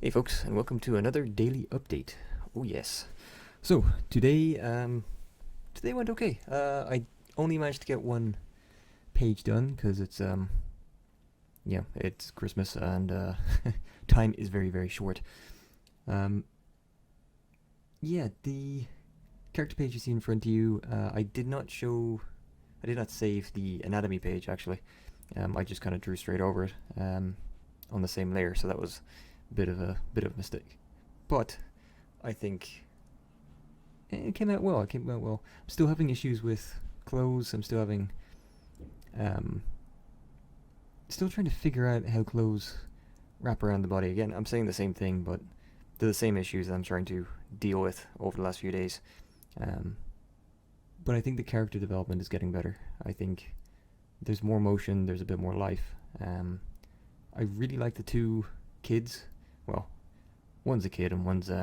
Hey folks, and welcome to another daily update. Oh yes. So today, today went okay. I only managed to get one page done because yeah, it's Christmas and time is very short. Um, yeah, the character page you see in front of you, I did not save the anatomy page actually. I just kind of drew straight over it on the same layer, so that was a bit of a mistake. But I think it came out well. I'm still having issues with clothes. I'm um, still trying to figure out how clothes wrap around the body. Again, I'm saying the same thing, but they're the same issues that I'm trying to deal with over the last few days. Um, but I think the character development is getting better. I think there's more motion. There's a bit more life. I really like the two kids. Well, one's a kid and one's I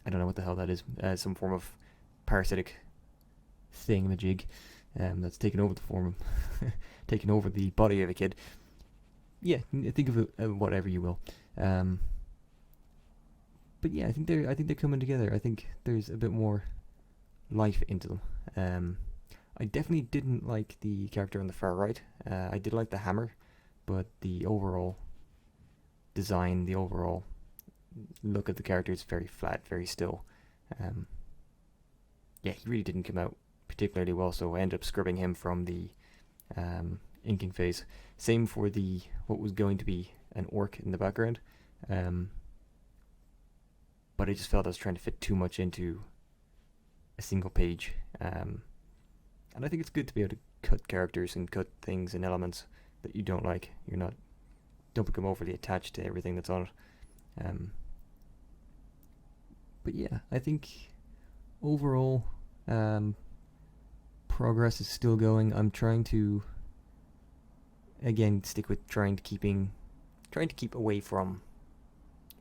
don't know what the hell that is. Some form of parasitic thingamajig that's taken over the form, taken over the body of a kid. Yeah, think of it whatever you will. But yeah, I think they're coming together. I think there's a bit more life into them. I definitely didn't like the character on the far right. I did like the hammer, but the overall design, the overall look of the character is very flat, very still. Yeah, he really didn't come out particularly well, so I ended up scrubbing him from the inking phase. Same for the what was going to be an orc in the background, but I just felt I was trying to fit too much into a single page. And I think it's good to be able to cut characters and cut things and elements that you don't like. Don't become overly attached to everything that's on it. But yeah, I think overall progress is still going. I'm trying to again stick with trying to keep away from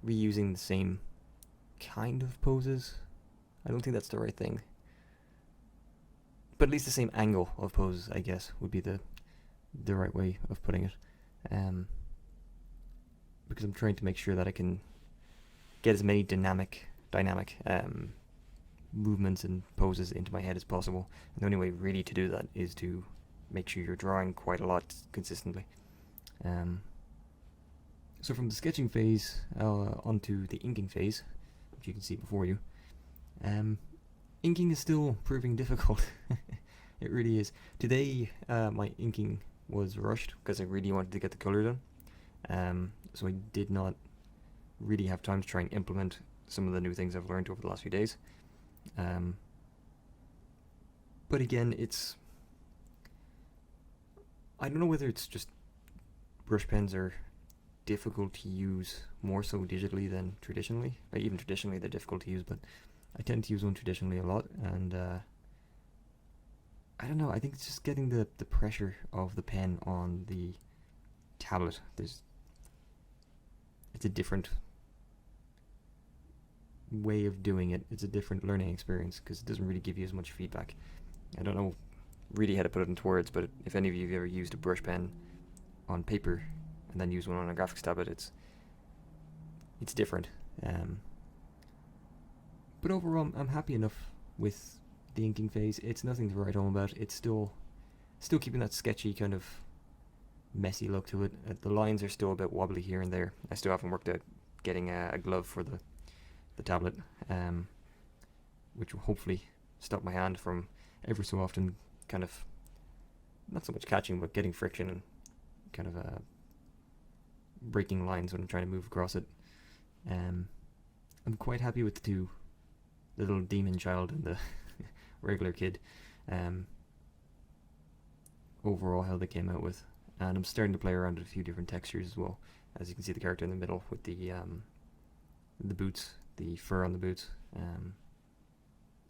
reusing the same kind of poses. I don't think that's the right thing. But at least the same angle of poses, I guess, would be the right way of putting it. Because I'm trying to make sure that I can get as many dynamic movements and poses into my head as possible. And the only way really to do that is to make sure you're drawing quite a lot consistently. So from the sketching phase onto the inking phase, which you can see before you, inking is still proving difficult. It really is. Today, my inking was rushed because I really wanted to get the color done. So I did not really have time to try and implement some of the new things I've learned over the last few days. But again, I don't know whether it's just brush pens are difficult to use more so digitally than traditionally. Like even traditionally they're difficult to use, but I tend to use one traditionally a lot, and I don't know, I think it's just getting the pressure of the pen on the tablet. It's a different way of doing it. It's a different learning experience because it doesn't really give you as much feedback. I don't know really how to put it into words, but if any of you have ever used a brush pen on paper and then use one on a graphics tablet, it's different. But overall, I'm happy enough with the inking phase. It's nothing to write home about. It's still keeping that sketchy kind of messy look to it. The lines are still a bit wobbly here and there. I still haven't worked out getting a glove for the tablet, which will hopefully stop my hand from ever so often kind of not so much catching but getting friction and kind of breaking lines when I'm trying to move across it. I'm quite happy with the little demon child and the regular kid. Overall how they came out with, and I'm starting to play around with a few different textures as well. As you can see, the character in the middle with the boots, the fur on the boots.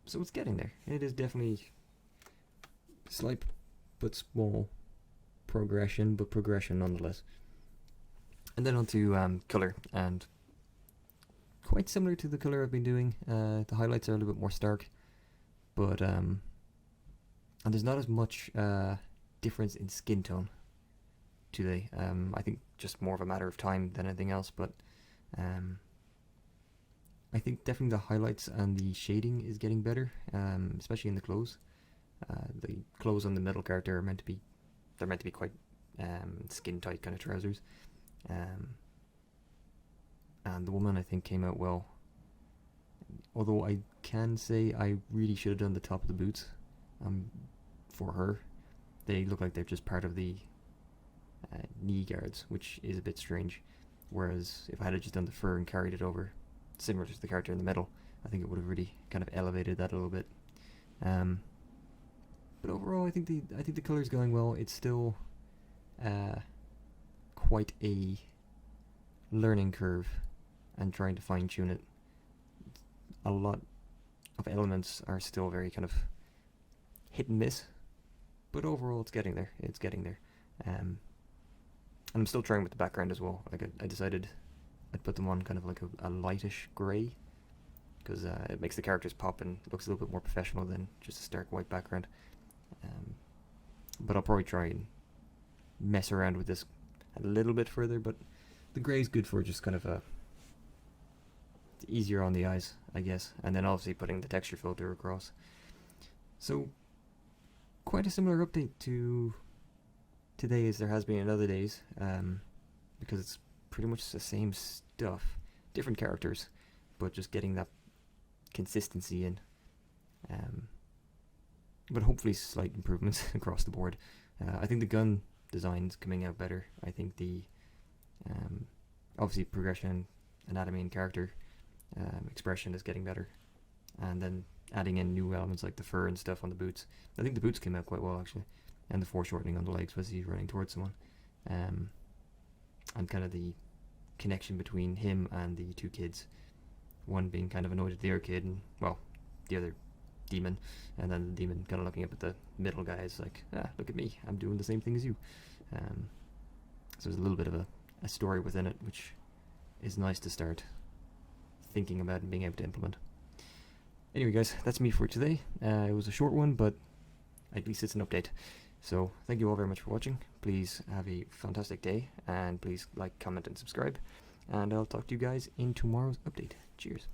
So it's getting there. It is definitely slight but small progression, but progression nonetheless. And then on to color, and quite similar to the color I've been doing. The highlights are a little bit more stark, but and there's not as much difference in skin tone today. I think just more of a matter of time than anything else, but I think definitely the highlights and the shading is getting better, especially in the clothes. The clothes on the middle character are meant to be quite skin tight kind of trousers, and the woman I think came out well. Although I can say I really should have done the top of the boots for her. They look like they're just part of the knee guards, which is a bit strange. Whereas if I had just done the fur and carried it over, similar to the character in the middle, I think it would have really kind of elevated that a little bit. But overall, I think the color's going well. It's still quite a learning curve, and trying to fine tune it. A lot of elements are still very kind of hit and miss, but overall it's getting there. And I'm still trying with the background as well. Like I decided I'd put them on kind of like a lightish grey, because it makes the characters pop and looks a little bit more professional than just a stark white background. But I'll probably try and mess around with this a little bit further, but the grey is good for just kind of easier on the eyes, I guess, and then obviously putting the texture filter across. So quite a similar update to today as there has been in other days, because it's pretty much the same stuff, different characters, but just getting that consistency in. But hopefully slight improvements across the board. I think the gun design's coming out better. I think the obviously progression, anatomy, and character expression is getting better, and then adding in new elements like the fur and stuff on the boots. I think the boots came out quite well actually, and the foreshortening on the legs as he's running towards someone, and kind of the connection between him and the two kids, one being kind of annoyed at the other kid, and well, the other demon, and then the demon kind of looking up at the middle guy as like, look at me, I'm doing the same thing as you. So there's a little bit of a story within it, which is nice to start thinking about and being able to implement. Anyway guys, that's me for today. It was a short one, but at least it's an update. So thank you all very much for watching. Please have a fantastic day, and please like, comment, and subscribe. And I'll talk to you guys in tomorrow's update. Cheers.